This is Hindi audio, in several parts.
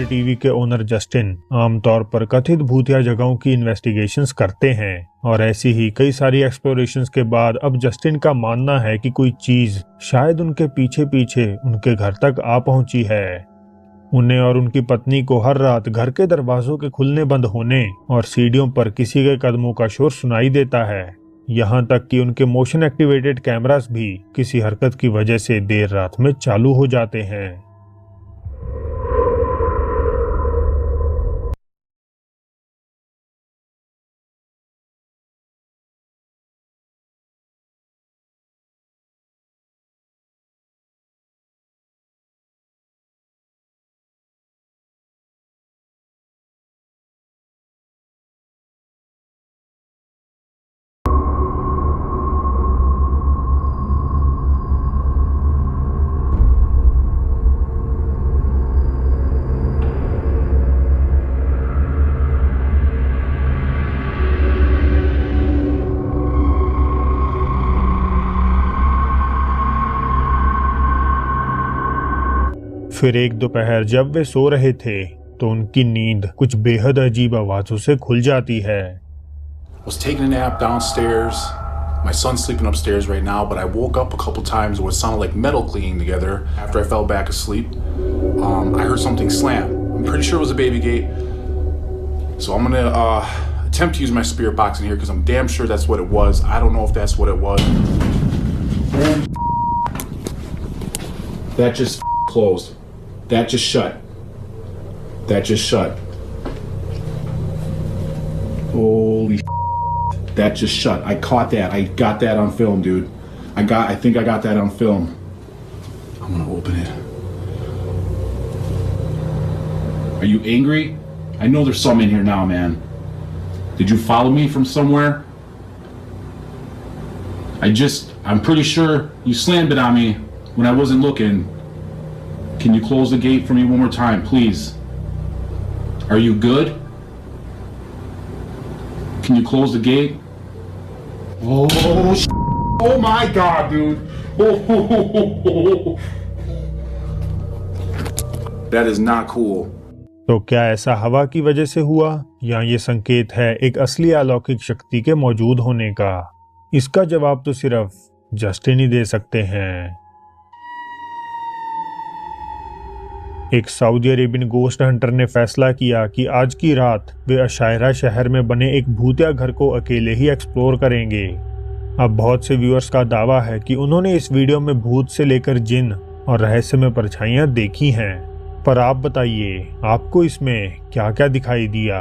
टीवी के ओनर जस्टिन आमतौर पर कथित भूतिया जगहों की इन्वेस्टिगेशंस करते हैं और ऐसी ही कई सारी एक्सप्लोरेशंस के बाद अब जस्टिन का मानना है कि कोई चीज शायद उनके पीछे पीछे उनके घर तक आ पहुंची है। उन्हें और उनकी पत्नी को हर रात घर के दरवाजों के खुलने बंद होने और सीढ़ियों पर किसी के कदमों का शोर सुनाई देता है। यहाँ तक कि उनके मोशन एक्टिवेटेड कैमरास भी किसी हरकत की वजह से देर रात में चालू हो जाते हैं। फिर एक दोपहर जब वे सो रहे थे तो उनकी नींद कुछ बेहद अजीब आवाजों से खुल जाती है। Was taking a nap downstairs. My son's sleeping upstairs right now, but I woke up a couple times where it sounded like metal clinging together after I fell back asleep. I heard something slam. I'm pretty sure it was a baby gate. So I'm gonna attempt to use my spirit box in here because I'm damn sure that's what it was. I don't know if that's what it was. That just closed. That just shut. That just shut. Holy that just shut. I caught that. I got that on film, dude. I think I got that on film. I'm gonna open it. Are you angry? I know there's some in here now, man. Did you follow me from somewhere? I'm pretty sure you slammed it on me when I wasn't looking. Can you close the gate for me one more time, please? Are you good? Can you close the gate? Oh my God, dude. That is not cool. तो क्या ऐसा हवा की वजह से हुआ या ये संकेत है एक असली अलौकिक शक्ति के मौजूद होने का? इसका जवाब तो सिर्फ जस्टिन ही दे सकते हैं। एक सऊदी अरेबियन गोस्ट हंटर ने फैसला किया कि आज की रात वे अशायरा शहर में बने एक भूतिया घर को अकेले ही एक्सप्लोर करेंगे। अब बहुत से व्यूअर्स का दावा है कि उन्होंने इस वीडियो में भूत से लेकर जिन और रहस्यमय परछाइयां देखी हैं, पर आप बताइए आपको इसमें क्या क्या दिखाई दिया?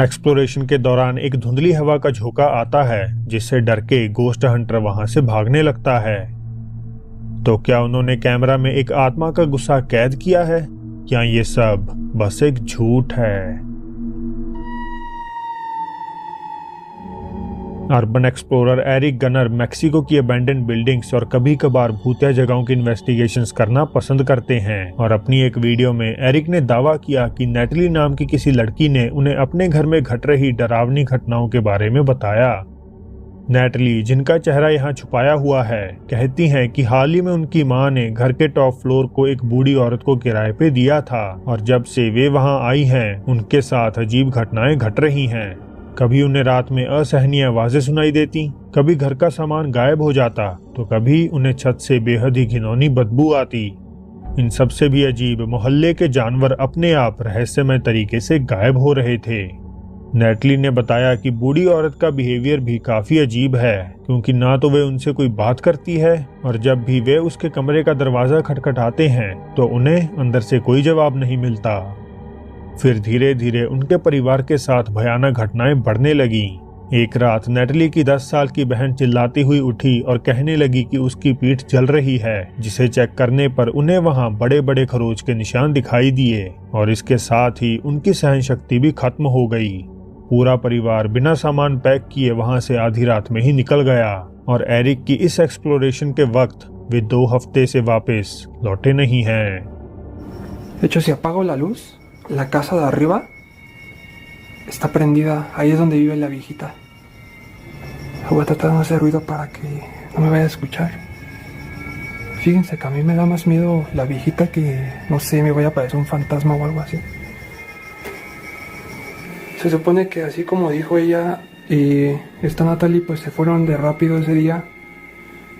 एक्सप्लोरेशन के दौरान एक धुंधली हवा का झोंका आता है जिससे डर के गोस्ट हंटर वहां से भागने लगता है। तो क्या उन्होंने कैमरा में एक आत्मा का गुस्सा कैद किया है या ये सब बस एक झूठ है? Urban explorer Eric Gunner Mexico की अबैंडन बिल्डिंग्स और कभी कभार भूतिया जगहों की इन्वेस्टिगेशंस करना पसंद करते हैं और अपनी एक वीडियो में एरिक ने दावा किया कि नेटली नाम की किसी लड़की ने उन्हें अपने घर में घट रही डरावनी घटनाओं के बारे में बताया। नेटली, जिनका चेहरा यहाँ छुपाया हुआ है, कहती हैं कि हाल ही में उनकी मां ने घर के टॉप फ्लोर को एक बूढ़ी औरत को किराए पे दिया था और जब से वे वहां आई हैं उनके साथ अजीब घटनाएं घट रही हैं। कभी उन्हें रात में असहनीय आवाजें सुनाई देती, कभी घर का सामान गायब हो जाता तो कभी उन्हें छत से बेहद ही घिनौनी बदबू आती। इन सबसे भी अजीब, मोहल्ले के जानवर अपने आप रहस्यमय तरीके से गायब हो रहे थे। नेटली ने बताया कि बूढ़ी औरत का बिहेवियर भी काफी अजीब है क्योंकि ना तो वे उनसे कोई बात करती है और जब भी वे उसके कमरे का दरवाजा खटखटाते हैं तो उन्हें अंदर से कोई जवाब नहीं मिलता। फिर धीरे धीरे उनके परिवार के साथ भयानक घटनाएं बढ़ने लगी। एक रात नेटली की 10 साल की बहन चिल्लाती हुई उठी और कहने लगी कि उसकी पीठ जल रही है, जिसे चेक करने पर उन्हें वहां बड़े बड़े खरोच के निशान दिखाई दिए और इसके साथ ही उनकी सहन शक्ति भी खत्म हो गई। पूरा परिवार बिना सामान पैक किए वहां से आधी रात में ही निकल गया और एरिक की इस एक्सप्लोरेशन के वक्त वे 2 हफ्ते से वापस लौटे नहीं हैं। De hecho, si apago la luz, la casa de arriba está prendida. Ahí es donde vive la viejita. Voy a tratar de no hacer ruido para que no me vaya a escuchar. Fíjense que a mí me da más miedo la viejita que, no sé, me vaya a aparecer un fantasma o algo así. Se supone que así como dijo ella y esta Natalie, pues se fueron de rápido ese día.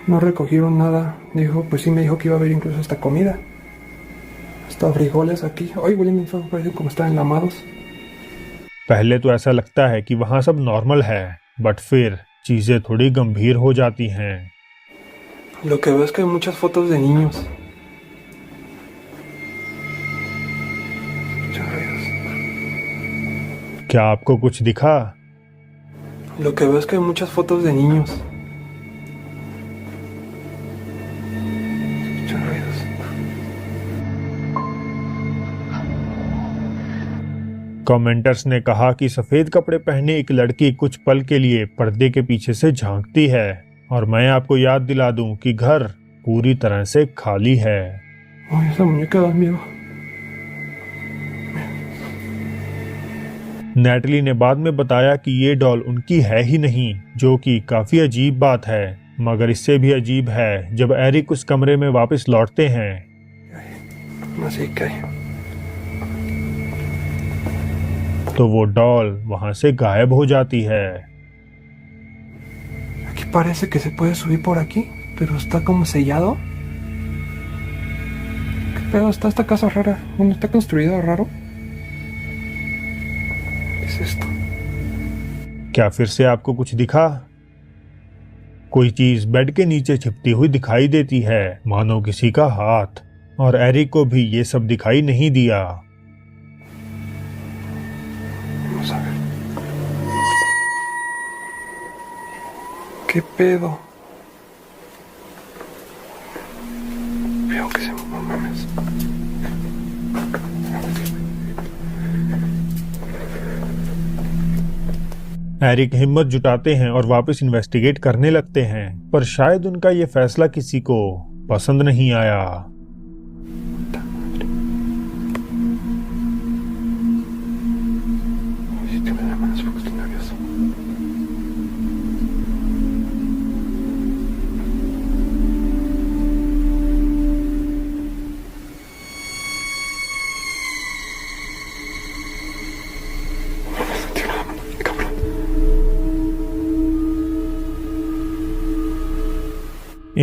No recogieron nada. Dijo, pues sí me dijo que iba a haber incluso hasta comida. Hasta frijoles aquí. Hoy huelen bien feo, parecen como están enlamados. पहले तो ऐसा लगता है कि वहां सब नॉर्मल है, बट फिर चीजें थोड़ी गंभीर हो जाती हैं। Lo que veo es que hay muchas fotos de niños. क्या आपको कुछ दिखा? Lo que veo es que hay muchas fotos de niños. Commenters ने कहा कि सफेद कपड़े पहने एक लड़की कुछ पल के लिए पर्दे के पीछे से झांकती है और मैं आपको याद दिला दूं कि घर पूरी तरह से खाली है। Ay, esa muñeca da miedo. Neatly ने बाद में बताया कि ये डॉल उनकी है ही नहीं, जो कि काफी अजीब बात है, मगर इससे भी अजीब है जब एरिक उस कमरे में वापस लौटते हैं Así que. तो वो डॉल वहां से गायब हो जाती है। Aquí parece que se puede subir por aquí, pero está como sellado. ¿Qué pedo? Está esta casa rara. Bueno, está construida raro. ¿Qué es esto? क्या फिर से आपको कुछ दिखा? कोई चीज बेड के नीचे छिपती हुई दिखाई देती है, मानो किसी का हाथ, और एरिक को भी ये सब दिखाई नहीं दिया। Vamos a ver. ¿Qué pedo? Veo que se no mames. Eric हिम्मत जुटाते हैं और वापस इन्वेस्टिगेट करने लगते हैं, पर शायद उनका ये फैसला किसी को पसंद नहीं आया। Ay, que me da más porque estoy nervioso.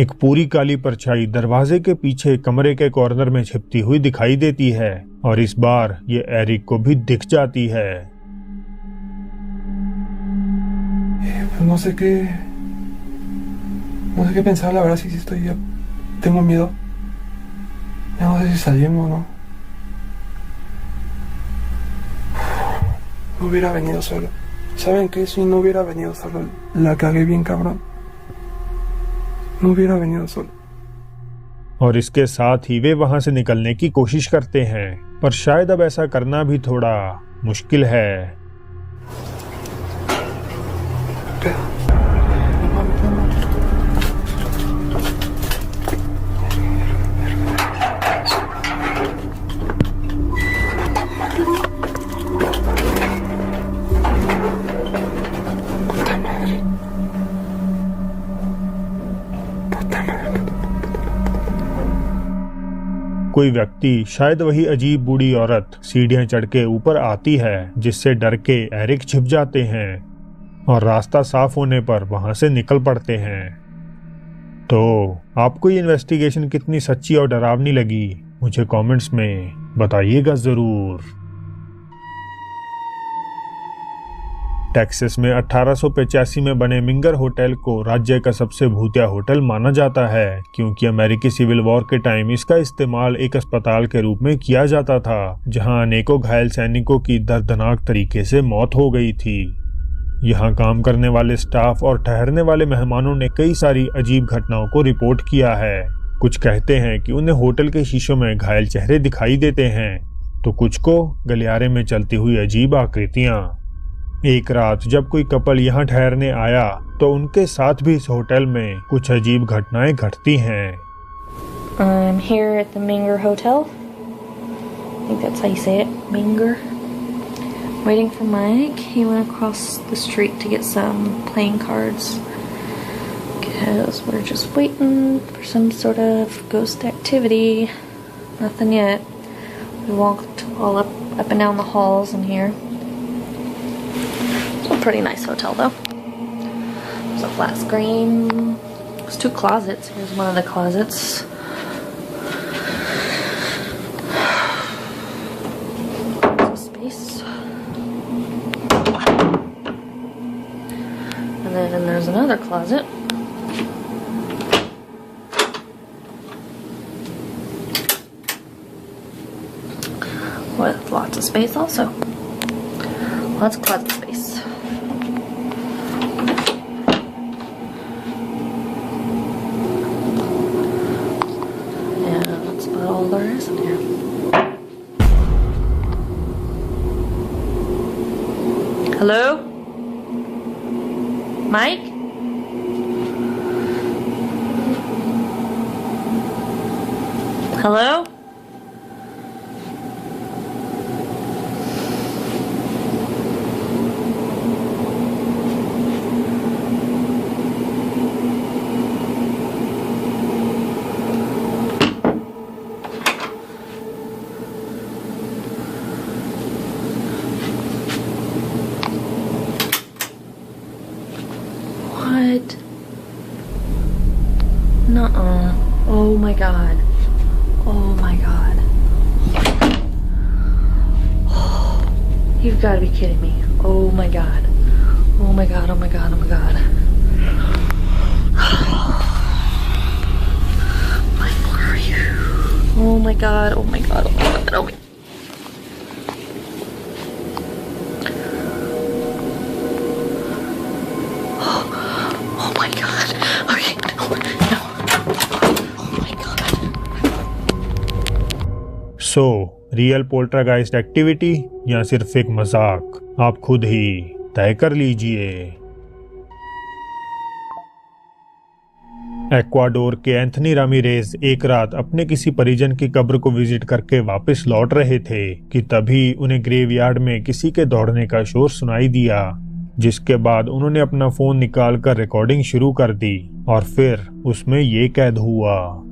एक पूरी काली परछाई दरवाजे के पीछे कमरे के कॉर्नर में छिपती हुई दिखाई देती है और इस बार ये एरिक को भी दिख जाती है। No sé qué pensar, la verdad, si estoy ya tengo miedo. Ya no sé si salimos o no. No hubiera venido solo. ¿Saben qué? Si no hubiera venido solo, la cagué bien cabrón. No hubiera venido solo. और इसके साथ ही वे वहां से निकलने की कोशिश करते हैं, पर शायद अब ऐसा करना भी थोड़ा मुश्किल है। कोई व्यक्ति, शायद वही अजीब बूढ़ी औरत, सीढ़ियां चढ़ के ऊपर आती है, जिससे डर के एरिक छिप जाते हैं और रास्ता साफ होने पर वहां से निकल पड़ते हैं। तो आपको ये इन्वेस्टिगेशन कितनी सच्ची और डरावनी लगी, मुझे कमेंट्स में बताइएगा जरूर। टेक्सास में 1885 में बने मिंगर होटल को राज्य का सबसे भूतिया होटल माना जाता है, क्योंकि अमेरिकी सिविल वॉर के टाइम इसका इस्तेमाल एक अस्पताल के रूप में किया जाता था, जहां अनेकों घायल सैनिकों की दर्दनाक तरीके से मौत हो गई थी। यहां काम करने वाले स्टाफ और ठहरने वाले मेहमानों ने कई सारी अजीब घटनाओं को रिपोर्ट किया है। कुछ कहते हैं कि उन्हें होटल के शीशों में घायल चेहरे दिखाई देते हैं, तो कुछ को गलियारे में चलती हुई अजीब आकृतियां। एक रात जब कोई कपल यहाँ ठहरने आया तो उनके साथ भी इस होटल में कुछ अजीब घटनाएं घटती हैं। I'm here at the Minger Hotel. I think that's how you say it, Minger. Waiting for Mike. He went across the street to get some playing cards because we're just waiting for some sort of ghost activity. Nothing yet. We walked all up and down the halls in here. Pretty nice hotel though. There's a flat screen. There's two closets. Here's one of the closets. There's a space. And then there's another closet. With lots of space also. Lots of closet space. All there is in here. Hello? Mike? Hello? What? Nuh-uh. Oh my god. Oh my god. You've got to be kidding me. Oh my god. Oh my god, oh my god, oh my god. Mike, where are you? Oh my god, oh my god, oh my god, oh my god. Oh my god. Okay, no, no. Oh my god. So real poltergeist activity या सिर्फ एक मजाक, आप खुद ही तय कर लीजिए। एक्वाडोर के एंथनी रामिरेज एक रात अपने किसी परिजन की कब्र को विजिट करके वापस लौट रहे थे कि तभी उन्हें ग्रेवयार्ड में किसी के दौड़ने का शोर सुनाई दिया, जिसके बाद उन्होंने अपना फोन निकालकर रिकॉर्डिंग शुरू कर दी और फिर उसमें ये कैद हुआ।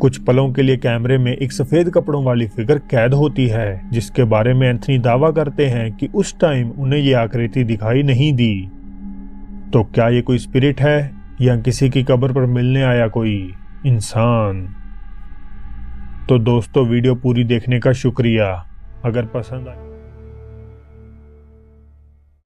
कुछ पलों के लिए कैमरे में एक सफेद कपड़ों वाली फिगर कैद होती है, जिसके बारे में एंथनी दावा करते हैं कि उस टाइम उन्हें ये आकृति दिखाई नहीं दी। तो क्या ये कोई स्पिरिट है या किसी की कब्र पर मिलने आया कोई इंसान? तो दोस्तों, वीडियो पूरी देखने का शुक्रिया। अगर पसंद आए